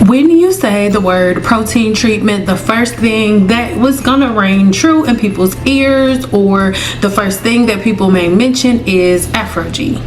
When you say the word protein treatment, the first thing that was gonna ring true in people's ears, or the first thing that people may mention, is ApHogee.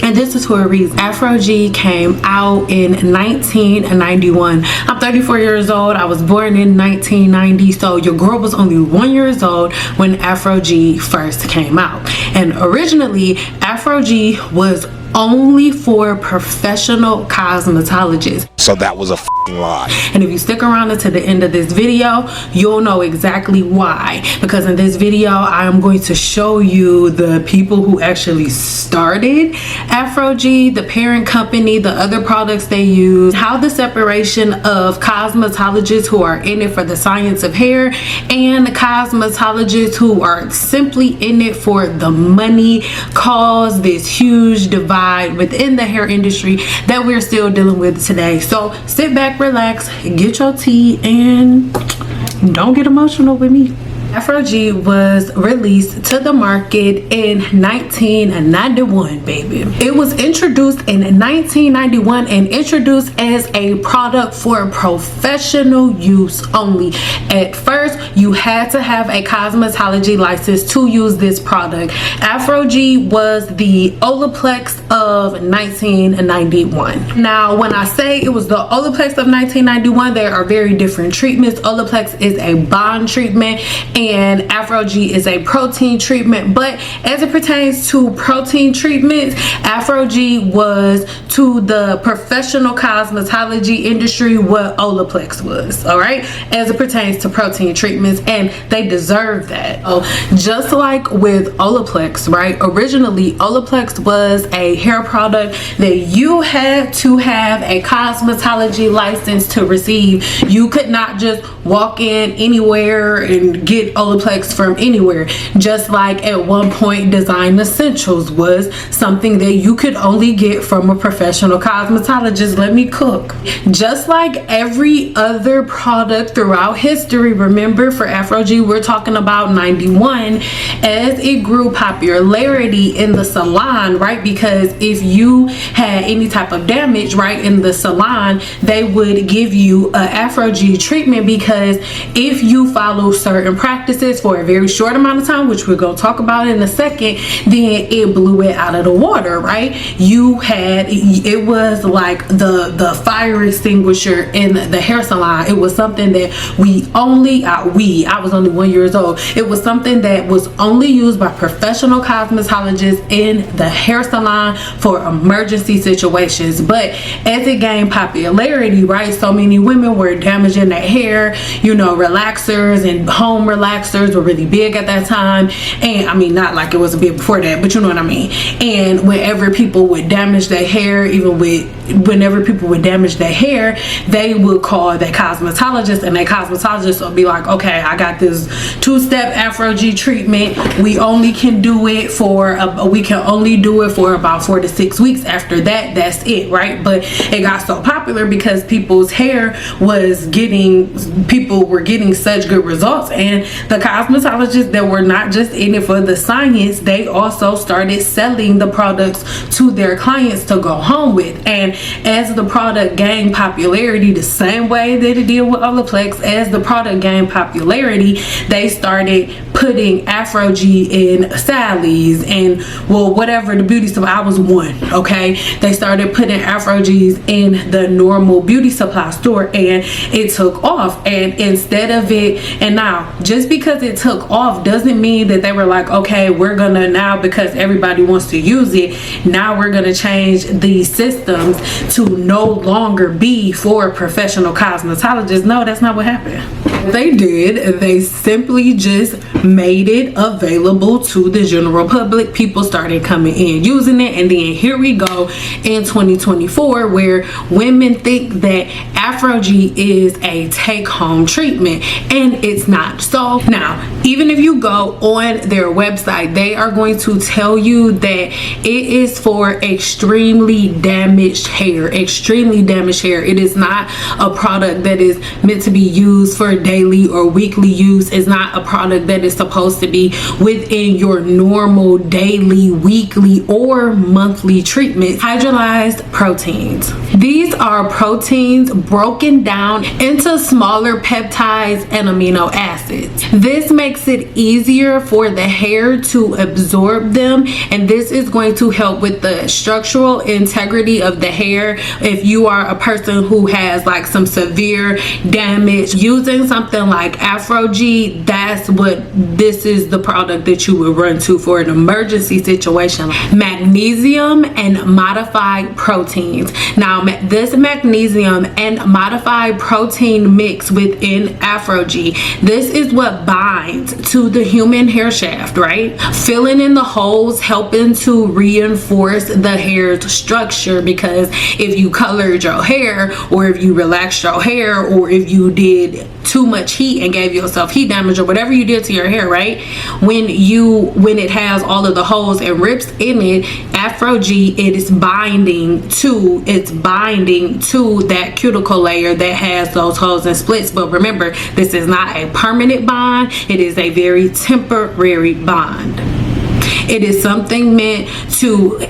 And this is for a reason. ApHogee came out in 1991. I'm 34 years old. I was born in 1990. So your girl was only 1 year old when ApHogee first came out. And originally, ApHogee was only for professional cosmetologists. So that was a f***ing lie. And if you stick around until the end of this video, you'll know exactly why. Because in this video, I am going to show you the people who actually started ApHogee, the parent company, the other products they use, how the separation of cosmetologists who are in it for the science of hair and cosmetologists who are simply in it for the money caused this huge divide within the hair industry that we're still dealing with today. So sit back, relax, get your tea, and don't get emotional with me. ApHogee was released to the market in 1991, baby. It was introduced in 1991 and introduced as a product for professional use only. At first, you had to have a cosmetology license to use this product. ApHogee was the Olaplex of 1991. Now, when I say it was the Olaplex of 1991, there are very different treatments. Olaplex is a bond treatment, and ApHogee is a protein treatment. But as it pertains to protein treatments, ApHogee was to the professional cosmetology industry what Olaplex was, all right, as it pertains to protein treatments, and they deserve that. Oh, just like with Olaplex, right, originally Olaplex was a hair product that you had to have a cosmetology license to receive. You could not just walk in anywhere and get Olaplex from anywhere. Just like at one point Design Essentials was something that you could only get from a professional cosmetologist. Let me cook. Just like every other product throughout history, remember for ApHogee we're talking about 91, as it grew popularity in the salon, right, because if you had any type of damage, right, in the salon, they would give you a ApHogee treatment, because if you follow certain practices for a very short amount of time, which we're going to talk about in a second, then it blew it out of the water, right? It was like the fire extinguisher in the hair salon. It was something that I was only 1 year old. It was something that was only used by professional cosmetologists in the hair salon for emergency situations. But as it gained popularity, right, so many women were damaging their hair. You know, relaxers and home relaxers were really big at that time. And I mean, not like it wasn't big before that, but you know what I mean. And whenever people would damage their hair, whenever people would damage their hair, they would call their cosmetologist, and their cosmetologist would be like, okay, I got this two-step ApHogee treatment. We can only do it for about 4 to 6 weeks. After that, that's it, right? But it got so popular because people were getting such good results, and the cosmetologists that were not just in it for the science, they also started selling the products to their clients to go home with. And as the product gained popularity, the same way that it did with Olaplex, as the product gained popularity, they started putting ApHogee in Sally's and, well, whatever the beauty supply. I was one, okay? They started putting ApHogees in the normal beauty supply store, and it took off. And instead of it, and now just because it took off doesn't mean that they were like, okay, we're gonna now, because everybody wants to use it, now we're gonna change the systems to no longer be for professional cosmetologists. No, that's not what happened. They did, they simply just made it available to the general public. People started coming in using it, and then here we go in 2024 where women think that ApHogee is a take-home treatment, and it's not. So now, even if you go on their website, they are going to tell you that it is for extremely damaged hair. It is not a product that is meant to be used for daily or weekly use. It's not a product that is supposed to be within your normal daily, weekly, or monthly treatments. Hydrolyzed proteins. These are proteins broken down into smaller peptides and amino acids. This makes it easier for the hair to absorb them, and this is going to help with the structural integrity of the hair. If you are a person who has like some severe damage, using something like ApHogee, this is the product that you would run to for an emergency situation. Magnesium and modified proteins. Now this magnesium and modified protein mix within ApHogee, this is what binds to the human hair shaft, right? Filling in the holes, helping to reinforce the hair's structure, because if you colored your hair, or if you relaxed your hair, or if you did too much heat and gave yourself heat damage, or whatever you did to your hair, right, when it has all of the holes and rips in it, ApHogee, it's binding to that cuticle layer that has those holes and splits. But remember, this is not a permanent bond, it is a very temporary bond. It is something meant to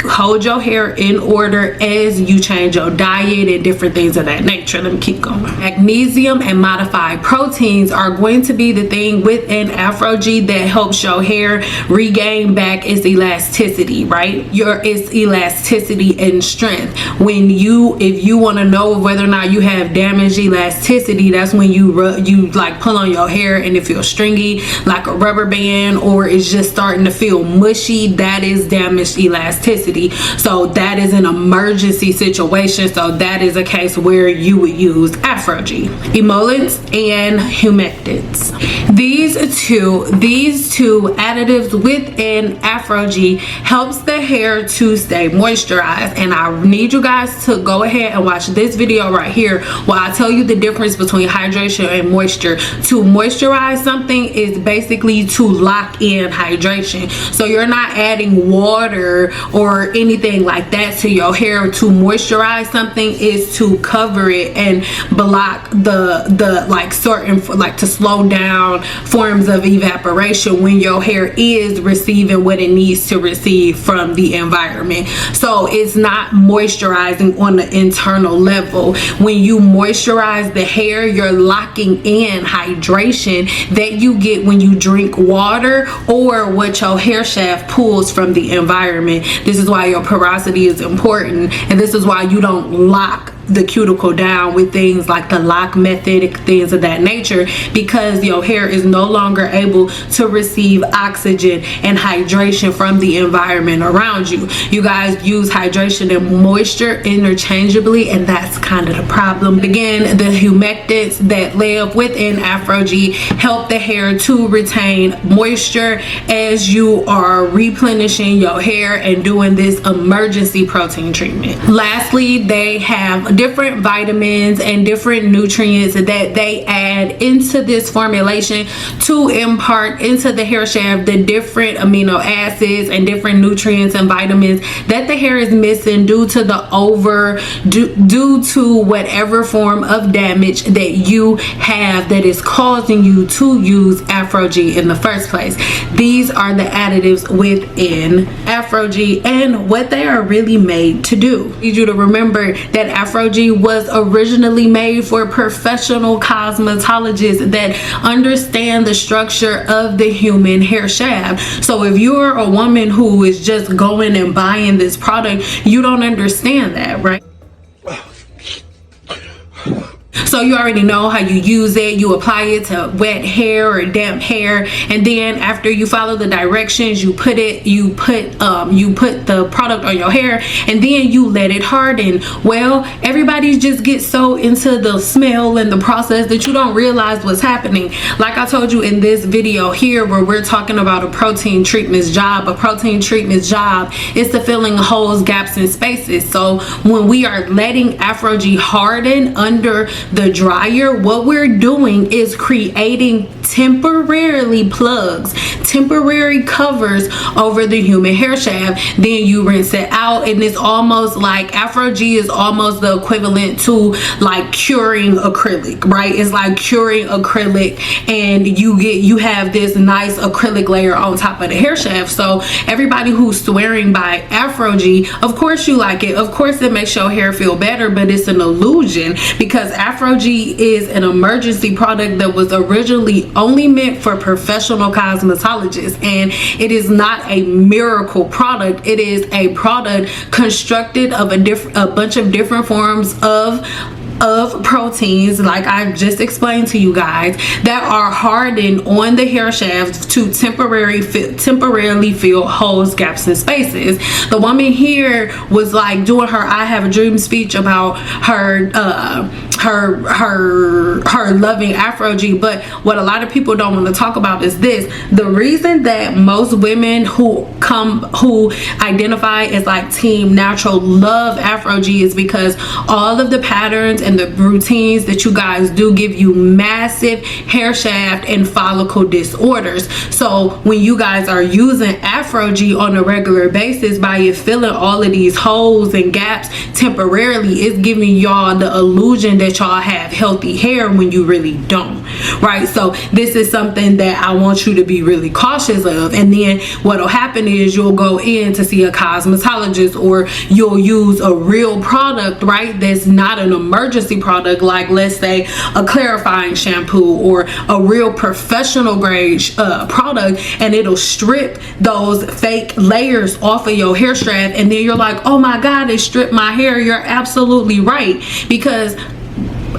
hold your hair in order as you change your diet and different things of that nature. Let me keep going. Magnesium and modified proteins are going to be the thing within ApHogee that helps your hair regain back its elasticity, right? Its elasticity and strength. If you want to know whether or not you have damaged elasticity, that's when you like pull on your hair and it feels stringy like a rubber band, or it's just starting to feel mushy. That is damaged elasticity. So that is an emergency situation. So that is a case where you would use ApHogee. Emollients and humectants. These two additives within ApHogee helps the hair to stay moisturized, and I need you guys to go ahead and watch this video right here while I tell you the difference between hydration and moisture. To moisturize something is basically to lock in hydration. So you're not adding water or anything like that to your hair. To moisturize something is to cover it and block the like certain, like to slow down forms of evaporation when your hair is receiving what it needs to receive from the environment. So it's not moisturizing on the internal level. When you moisturize the hair, you're locking in hydration that you get when you drink water or what your hair shaft pulls from the environment. This is why your porosity is important, and this is why you don't lock the cuticle down with things like the lock method, things of that nature, because your hair is no longer able to receive oxygen and hydration from the environment around you. You guys use hydration and moisture interchangeably, and that's kind of the problem. Again, the humectants that live within ApHogee help the hair to retain moisture as you are replenishing your hair and doing this emergency protein treatment. Lastly, they have different vitamins and different nutrients that they add into this formulation to impart into the hair shaft the different amino acids and different nutrients and vitamins that the hair is missing due to due to whatever form of damage that you have that is causing you to use ApHogee in the first place. These are the additives within ApHogee and what they are really made to do. I need you to remember that ApHogee was originally made for professional cosmetologists that understand the structure of the human hair shaft. So if you're a woman who is just going and buying this product, you don't understand that, right? So you already know how you use it. You apply it to wet hair or damp hair, and then after you follow the directions, you put the product on your hair, and then you let it harden. Well, everybody just gets so into the smell and the process that you don't realize what's happening. Like I told you in this video here, where we're talking about a protein treatment's job. A protein treatment's job is to fill in holes, gaps, and spaces. So when we are letting ApHogee harden under the the dryer, what we're doing is creating temporarily plugs, temporary covers over the human hair shaft. Then you rinse it out, and it's almost like ApHogee is almost the equivalent to like curing acrylic, right? It's like curing acrylic, and you have this nice acrylic layer on top of the hair shaft. So everybody who's swearing by ApHogee, of course you like it, of course it makes your hair feel better, but it's an illusion, because ApHogee is an emergency product that was originally only meant for professional cosmetologists, and it is not a miracle product. It is a product constructed of a bunch of different forms of proteins, like I just explained to you guys, that are hardened on the hair shaft to temporarily fill holes, gaps, and spaces. The woman here was like doing her I have a dream speech about her loving ApHogee, but what a lot of people don't want to talk about is this: the reason that most women who identify as like team natural love ApHogee is because all of the patterns and the routines that you guys do give you massive hair shaft and follicle disorders. So when you guys are using ApHogee on a regular basis, by it filling all of these holes and gaps temporarily, it's giving y'all the illusion that y'all have healthy hair when you really don't, right? So this is something that I want you to be really cautious of. And then what'll happen is you'll go in to see a cosmetologist, or you'll use a real product, right, that's not an emergency product, like let's say a clarifying shampoo or a real professional grade product, and it'll strip those fake layers off of your hair strap, and then you're like, oh my god, it stripped my hair. You're absolutely right, because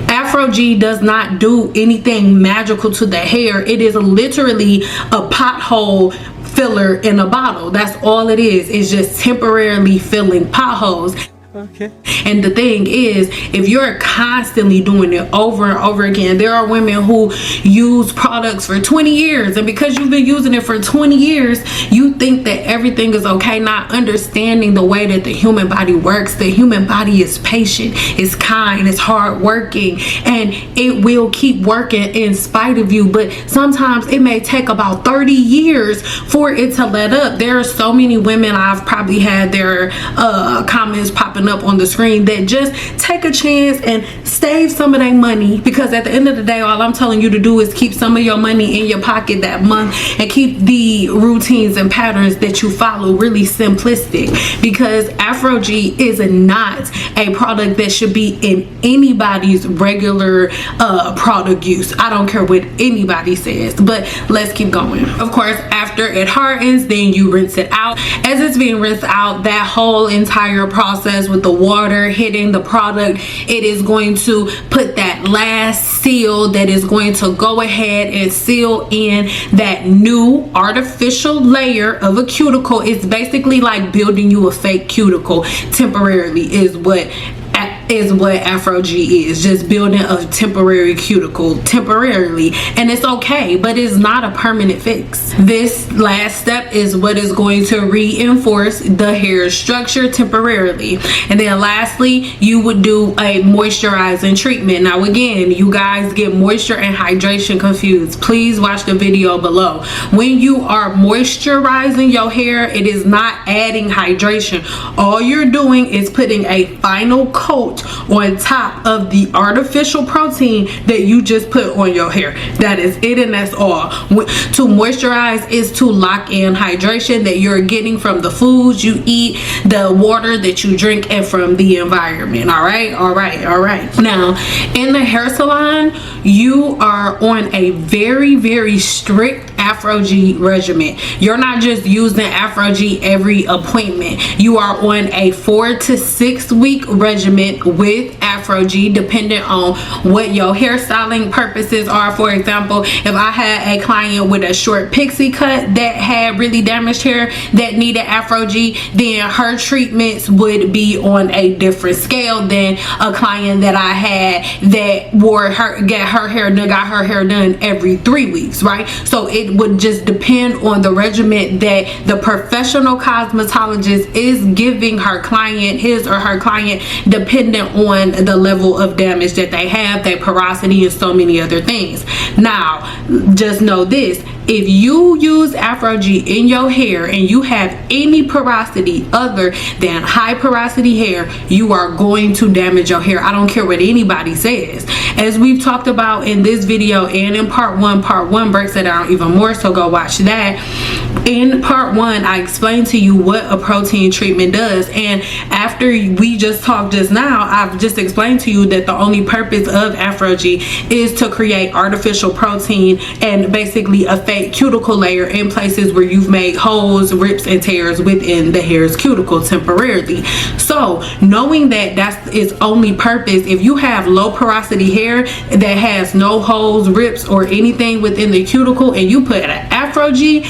ApHogee does not do anything magical to the hair. It is literally a pothole filler in a bottle. That's all it is. It's just temporarily filling potholes. Okay. And the thing is, if you're constantly doing it over and over again, there are women who use products for 20 years, and because you've been using it for 20 years, you think that everything is okay, not understanding the way that the human body works. The human body is patient, it's kind, it's hardworking, and it will keep working in spite of you. But sometimes it may take about 30 years for it to let up. There are so many women, I've probably had their comments popping up on the screen, that just take a chance and save some of their money, because at the end of the day, all I'm telling you to do is keep some of your money in your pocket that month, and keep the routines and patterns that you follow really simplistic, because ApHogee is not a product that should be in anybody's regular product use. I don't care what anybody says, but let's keep going. Of course, after it hardens, then you rinse it out. As it's being rinsed out, that whole entire process with the water hitting the product, it is going to put that last seal that is going to go ahead and seal in that new artificial layer of a cuticle. It's basically like building you a fake cuticle temporarily, is what ApHogee is. Just building a temporary cuticle temporarily, and it's okay, but it's not a permanent fix. This last step is what is going to reinforce the hair structure temporarily. And then lastly, you would do a moisturizing treatment. Now again, you guys get moisture and hydration confused. Please watch the video below. When you are moisturizing your hair, it is not adding hydration. All you're doing is putting a final coat on top of the artificial protein that you just put on your hair. That is it, and that's all. To moisturize is to lock in hydration that you're getting from the foods you eat, the water that you drink, and from the environment. All right. Now in the hair salon, you are on a very strict ApHogee regimen. You're not just using ApHogee every appointment. You are on a 4 to 6 week regimen with ApHogee, depending on what your hairstyling purposes are. For example, if I had a client with a short pixie cut that had really damaged hair that needed ApHogee, then her treatments would be on a different scale than a client that I had that got her hair done every 3 weeks, right? So it it would just depend on the regimen that the professional cosmetologist is giving her client, his or her client, dependent on the level of damage that they have, their porosity, and so many other things. Now, just know this: if you use ApHogee in your hair and you have any porosity other than high porosity hair, you are going to damage your hair. I don't care what anybody says. As we've talked about in this video and in part one breaks it down even more, so go watch that. In part one, I explained to you what a protein treatment does, and after we just talked just now, I've just explained to you that the only purpose of ApHogee is to create artificial protein and basically a fake cuticle layer in places where you've made holes, rips, and tears within the hair's cuticle temporarily. So knowing that that's its only purpose, if you have low porosity hair that has no holes, rips, or anything within the cuticle, and you put an ApHogee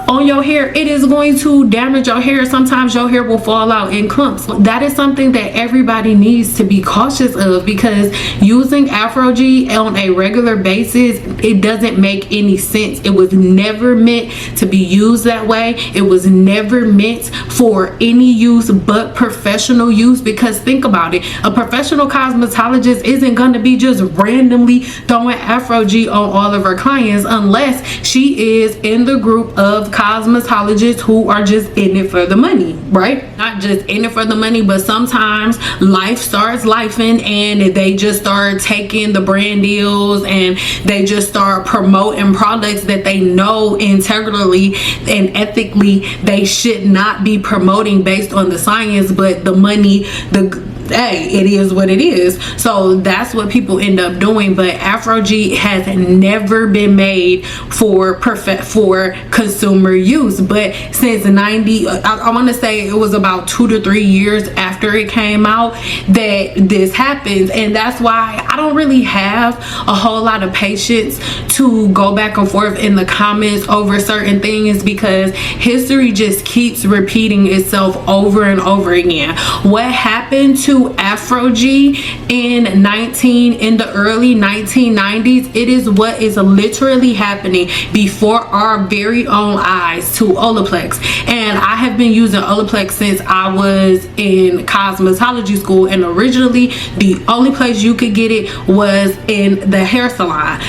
on your hair, it is going to damage your hair. Sometimes your hair will fall out in clumps. That is something that everybody needs to be cautious of, because using ApHogee on a regular basis, it doesn't make any sense. It was never meant to be used that way. It was never meant for any use but professional use, because think about it, a professional cosmetologist isn't going to be just randomly throwing ApHogee on all of her clients unless she is in the group of cosmetologists who are just in it for the money, right? Not just in it for the money, but sometimes life starts lifing and they just start taking the brand deals and they just start promoting products that they know integrally and ethically they should not be promoting based on the science, but the money, hey, it is what it is. So that's what people end up doing. But ApHogee has never been made for consumer use. But since I want to say it was about 2 to 3 years after it came out that this happens, and that's why I don't really have a whole lot of patience to go back and forth in the comments over certain things, because history just keeps repeating itself over and over again. What happened to ApHogee in the early 1990s, it is what is literally happening before our very own eyes to Olaplex. And I have been using Olaplex since I was in cosmetology school, and originally the only place you could get it was in the hair salon.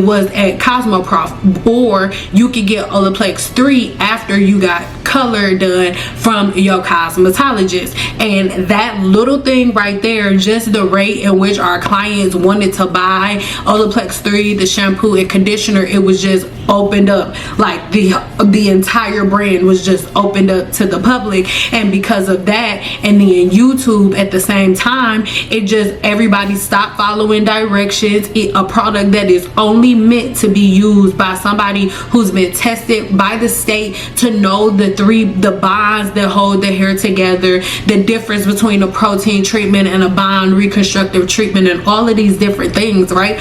Was at Cosmoprof, or you could get Olaplex 3 after you got color done from your cosmetologist. And that little thing right there, just the rate in which our clients wanted to buy Olaplex 3, the shampoo and conditioner, it was just opened up. Like the entire brand was just opened up to the public. And because of that, and then YouTube at the same time, it just, everybody stopped following directions. A product that is only meant to be used by somebody who's been tested by the state to know the bonds that hold the hair together, the difference between a protein treatment and a bond reconstructive treatment, and all of these different things, right?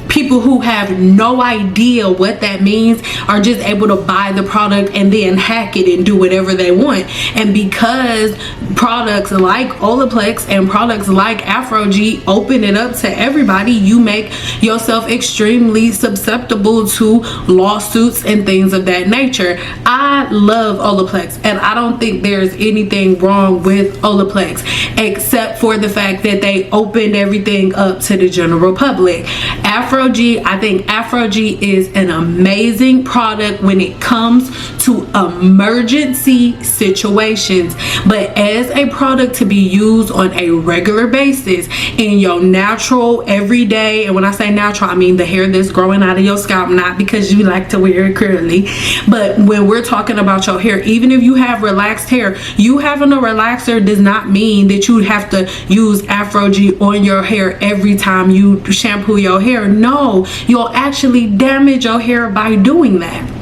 People who have no idea what that means are just able to buy the product and then hack it and do whatever they want. And because products like Olaplex and products like ApHogee open it up to everybody, you make yourself extremely susceptible to lawsuits and things of that nature. I love Olaplex, and I don't think there's anything wrong with Olaplex except for the fact that they opened everything up to the general public. ApHogee, I think ApHogee is an amazing product when it comes to emergency situations, but as a product to be used on a regular basis in your natural everyday, and when I say natural, I mean the hair that's growing out of your scalp, not because you like to wear it curly, but when we're talking about your hair, even if you have relaxed hair, you having a relaxer does not mean that you have to use ApHogee on your hair every time you shampoo your hair. No, you'll actually damage your hair by doing that.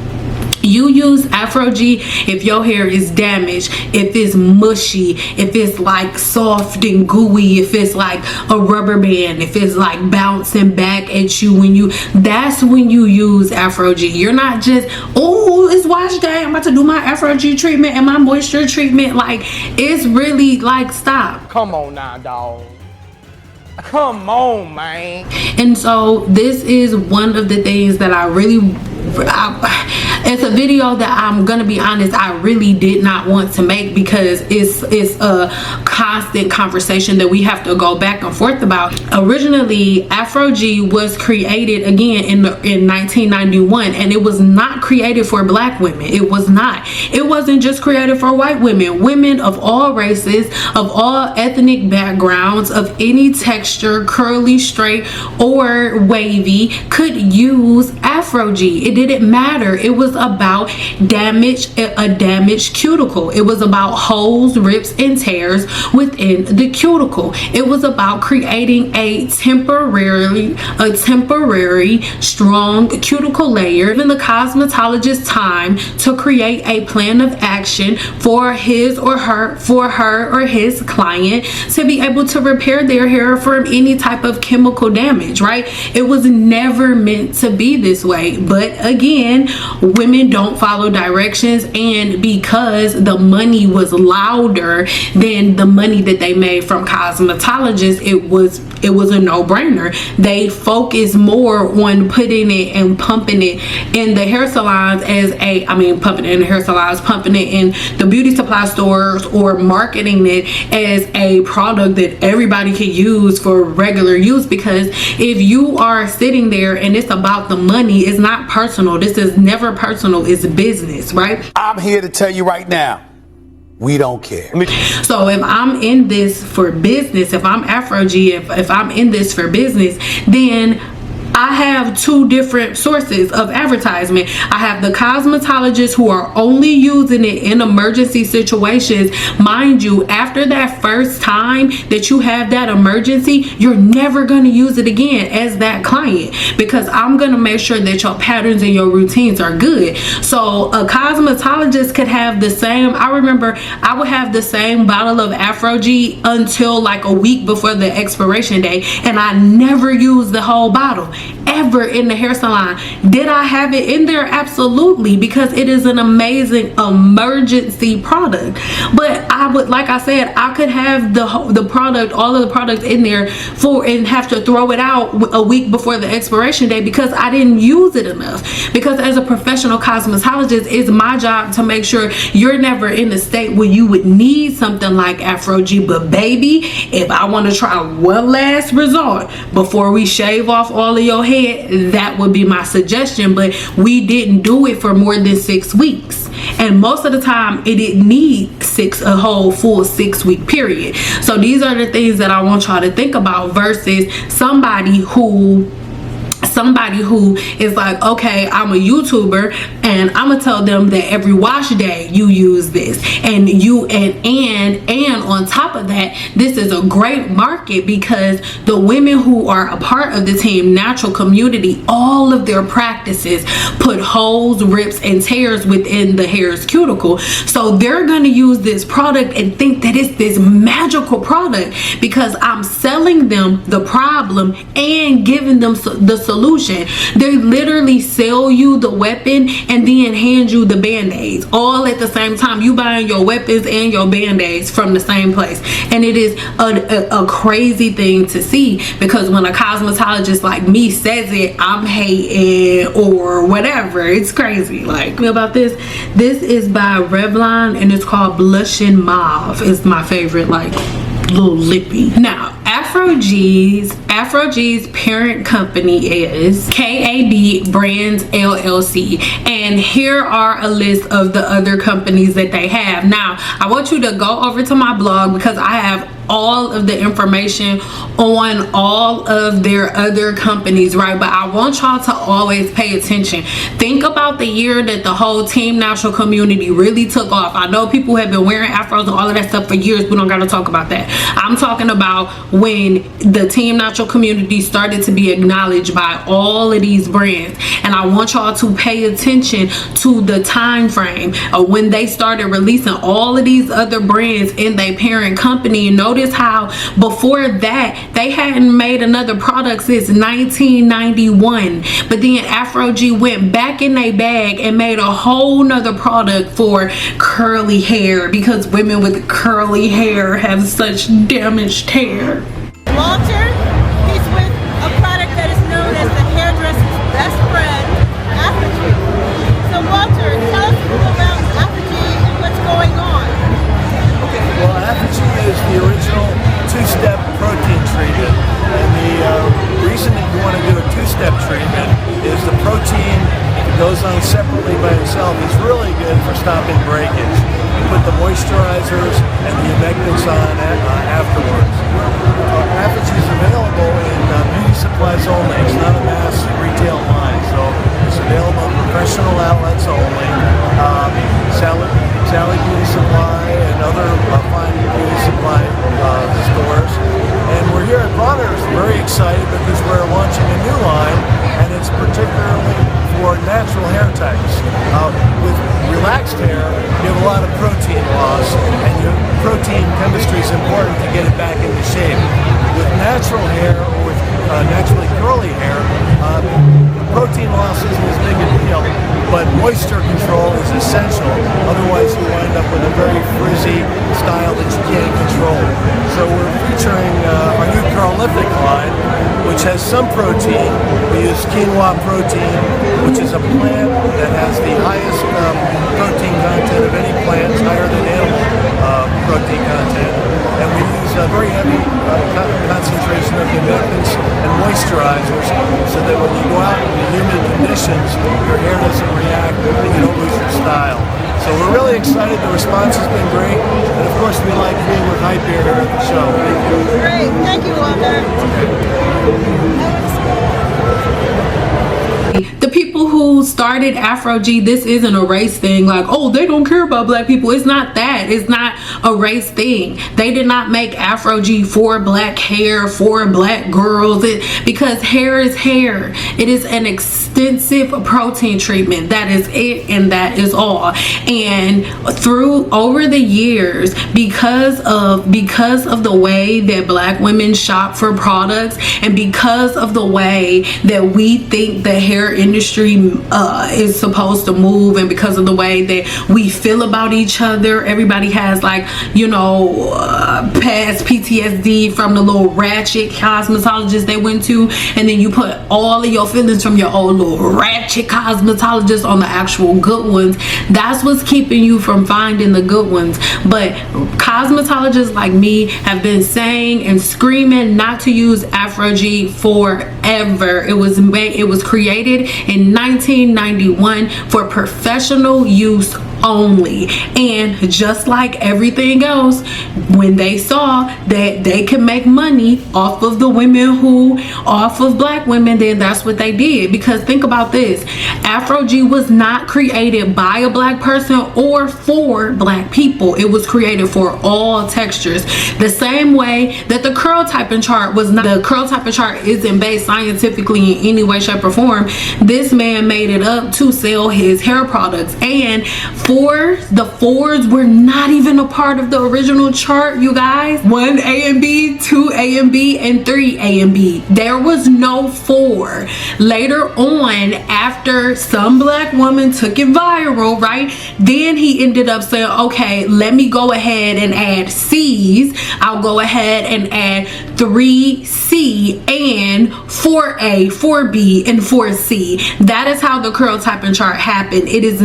You use ApHogee if your hair is damaged, if it's mushy, if it's like soft and gooey, if it's like a rubber band, if it's like bouncing back at you that's when you use ApHogee. You're not just, oh, it's wash day, I'm about to do my ApHogee treatment and my moisture treatment. Like, it's really like, stop. Come on now, dog. Come on, man. And so this is one of the things that I really it's a video that I'm gonna be honest, I really did not want to make, because it's a constant conversation that we have to go back and forth about. Originally, ApHogee was created again in 1991, and it was not created for black women. It was not. It wasn't just created for white women. Women of all races, of all ethnic backgrounds, of any texture, curly, straight, or wavy, could use ApHogee. It didn't matter. It was about a damaged cuticle. It was about holes, rips, and tears within the cuticle. It was about creating a temporary strong cuticle layer, giving the cosmetologist time to create a plan of action for her or his client to be able to repair their hair from any type of chemical damage, right? It was never meant to be this way. But again, women don't follow directions, and because the money was louder than the money that they made from cosmetologists, it was a no-brainer. They focus more on putting it and pumping it in the hair salons pumping it in the hair salons, pumping it in the beauty supply stores, or marketing it as a product that everybody can use for regular use. Because if you are sitting there and it's about the money, it's not personal. This is never personal. It's business, right? I'm here to tell you right now, we don't care. So if I'm in this for business, if I'm ApHogee, if I'm in this for business, then I have two different sources of advertisement. I have the cosmetologists who are only using it in emergency situations. Mind you, after that first time that you have that emergency, you're never going to use it again as that client, because I'm going to make sure that your patterns and your routines are good. So a cosmetologist could have the same, I remember I would have the same bottle of ApHogee until like a week before the expiration date, and I never used the whole bottle ever in the hair salon. Did I have it in there? Absolutely, because it is an amazing emergency product. But I would, like I said, I could have the product, all of the product in there and have to throw it out a week before the expiration date because I didn't use it enough. Because as a professional cosmetologist, it's my job to make sure you're never in a state where you would need something like ApHogee. But baby, if I want to try one last resort before we shave off all of your head, that would be my suggestion. But we didn't do it for more than 6 weeks, and most of the time it didn't need a whole full 6 week period. So these are the things that I want y'all to think about, versus somebody who is like, okay, I'm a YouTuber and I'm gonna tell them that every wash day you use this, and on top of that, this is a great market because the women who are a part of the Team Natural community, all of their practices put holes, rips, and tears within the hair's cuticle. So they're gonna use this product and think that it's this magical product because I'm selling them the problem and giving them the solution. They literally sell you the weapon and then hand you the band-aids all at the same time. You buying your weapons and your band-aids from the same place, and it is a crazy thing to see, because when a cosmetologist like me says it, I'm hating or whatever. It's crazy. Like, about this is by Revlon and it's called Blushing Mauve. It's my favorite, like, little lippy. Now, ApHogee's parent company is KAD Brands LLC, and here are a list of the other companies that they have. Now, I want you to go over to my blog because I have all of the information on all of their other companies, right? But I want y'all to always pay attention. Think about the year that the whole Team Natural community really took off. I know people have been wearing afros and all of that stuff for years. We don't got to talk about that. I'm talking about when the Team Natural community started to be acknowledged by all of these brands, and I want y'all to pay attention to the time frame of when they started releasing all of these other brands in their parent company. And notice how before that they hadn't made another product since 1991, but then ApHogee went back in their bag and made a whole nother product for curly hair, because women with curly hair have such damaged hair. Walter, he's with a product that is known as the hairdresser's best friend, ApHogee. moisturizers and the humectants on afterwards. ApHogee is available in beauty supplies only. It's not a mass retail line, so it's available in professional outlets only. Sally Beauty Supply and other fine beauty supply stores. And we're here at Bronner's very excited because we're launching a new line, and it's particularly for natural hair types. With relaxed hair, you have a lot of protein loss, and your protein chemistry is important to get it back into shape. With natural hair, or with naturally curly hair, protein loss isn't as big a deal, but moisture control is essential. Otherwise, you wind up with a very frizzy style that you can't control. So we're featuring our new Curlific line, which has some protein. We use quinoa protein, which is a plant that has the highest protein content of any plant, higher than animal protein content. And we use a very heavy concentration of humectants and moisturizers so that when you go out in humid conditions, your hair doesn't react and you don't lose your style. So we're really excited. The response has been great. And of course, we like being with Hype here at the show. Thank you. Great. Thank you, Wanda. The people who started ApHogee, this isn't a race thing, like, oh, they don't care about black people. It's not that. It's not a race thing. They did not make ApHogee for black hair, for black girls, because hair is hair. It is an extensive protein treatment. That is it, and that is all. And over the years, because of the way that black women shop for products, and because of the way that we think the hair industry is supposed to move, and because of the way that we feel about each other, everybody has, like, you know, past PTSD from the little ratchet cosmetologist they went to, and then you put all of your feelings from your old little ratchet cosmetologist on the actual good ones. That's what's keeping you from finding the good ones. But cosmetologists like me have been saying and screaming not to use ApHogee forever. It was created in 1991 for professional use only. And just like everything else, when they saw that they could make money off of black women, then that's what they did. Because think about this, ApHogee was not created by a black person or for black people. It was created for all textures. The same way that the curl typing chart was not. The curl typing chart isn't based scientifically in any way, shape, or form. This man made it up to sell his hair products. And the fours were not even a part of the original chart, you guys. 1 A and B, 2 A and B, and 3 A and B. There was no 4. Later on, after some black woman took it viral, right, then he ended up saying, okay, let me go ahead and add C's. I'll go ahead and add 3C and 4A, 4B, and 4C. That is how the curl typing chart happened. It's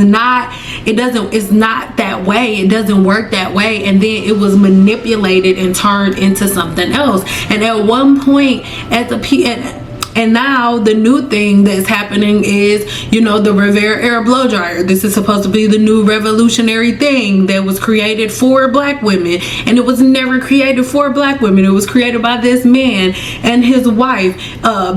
not that way. It doesn't work that way. And then it was manipulated and turned into something else. And at one point, and now the new thing that's happening is, you know, the Revere air blow dryer. This is supposed to be the new revolutionary thing that was created for black women, and it was never created for black women. It was created by this man and his wife,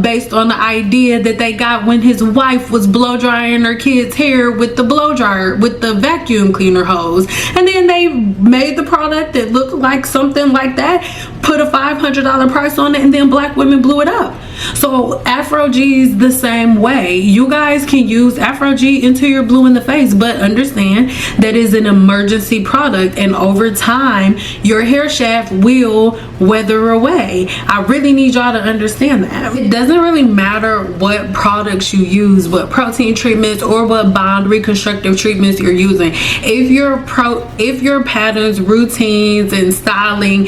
based on the idea that they got when his wife was blow drying her kids' hair with the blow dryer, with the vacuum cleaner hose. And then they made the product that looked like something like that, put a $500 price on it, and then black women blew it up. So ApHogee is the same way. You guys can use ApHogee until you're blue in the face, but understand that is an emergency product, and over time your hair shaft will weather away. I really need y'all to understand that. It doesn't really matter what products you use, what protein treatments or what bond reconstructive treatments you're using. If your patterns, routines, and styling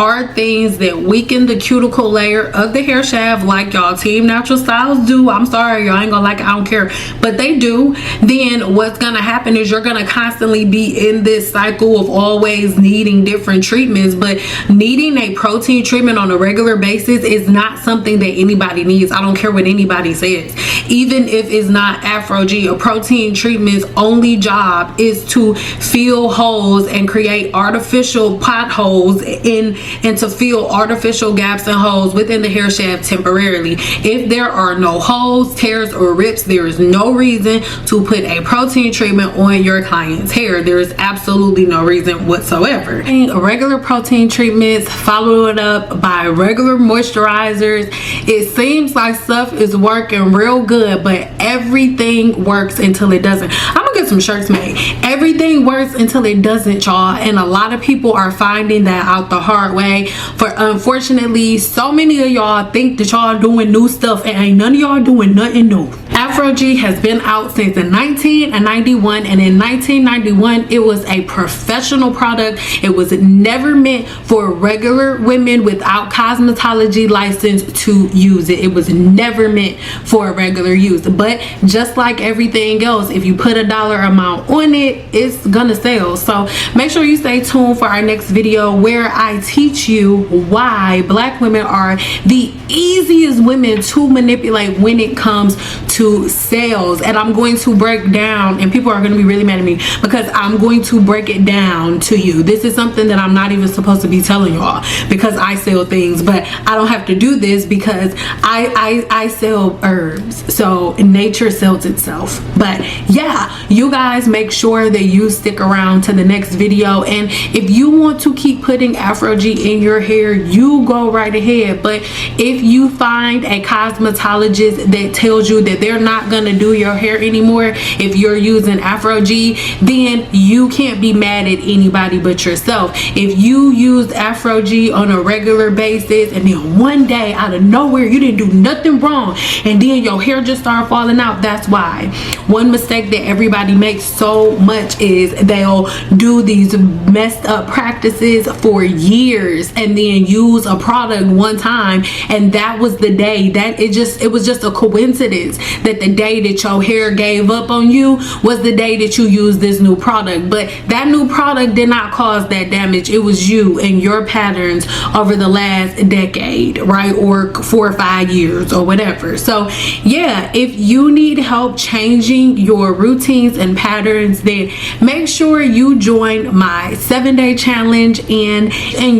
are things that weaken the cuticle layer of the hair shaft, like y'all Team Natural Styles do. I'm sorry, y'all ain't gonna like it, I don't care, but they do. Then what's gonna happen is you're gonna constantly be in this cycle of always needing different treatments. But needing a protein treatment on a regular basis is not something that anybody needs. I don't care what anybody says. Even if it's not ApHogee, a protein treatment's only job is to fill holes and create artificial potholes and to fill artificial gaps and holes within the hair shaft temporarily. If there are no holes, tears, or rips, there is no reason to put a protein treatment on your client's hair. There is absolutely no reason whatsoever. Regular protein treatments, follow it up by regular moisturizers. It seems like stuff is working real good, but everything works until it doesn't. I'm gonna get some shirts made. Everything works until it doesn't, y'all, and a lot of people are finding that out the hard way. For unfortunately, so many of y'all think that y'all doing new stuff, and ain't none of y'all doing nothing new. ApHogee has been out since 1991, and in 1991 it was a professional product. It was never meant for regular women without cosmetology license to use it. It was never meant for regular use. But just like everything else, if you put a dollar amount on it, it's gonna sell. So make sure you stay tuned for our next video, where I teach you why black women are the easiest women to manipulate when it comes to sales. And I'm going to break down, and people are going to be really mad at me because I'm going to break it down to you. This is something that I'm not even supposed to be telling y'all, because I sell things, but I don't have to do this because I sell herbs, so nature sells itself. But yeah, you guys make sure that you stick around to the next video, and if you want to keep putting ApHogee in your hair, you go right ahead. But if you find a cosmetologist that tells you that they're not gonna do your hair anymore if you're using ApHogee, then you can't be mad at anybody but yourself. If you used ApHogee on a regular basis and then one day out of nowhere you didn't do nothing wrong and then your hair just started falling out, that's why. One mistake that everybody makes so much is they'll do these messed up practices for years and then use a product one time, and that was the day that it was just a coincidence that the day that your hair gave up on you was the day that you used this new product. But that new product did not cause that damage. It was you and your patterns over the last decade, right? Or 4 or 5 years or whatever. So yeah, if you need help changing your routines and patterns, then make sure you join my 7-day challenge, and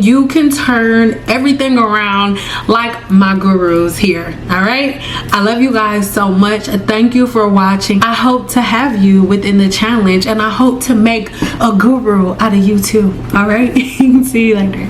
you can turn everything around like my gurus here. All right, I love you guys so much. Thank you for watching. I hope to have you within the challenge, and I hope to make a guru out of you too. All right, see you later.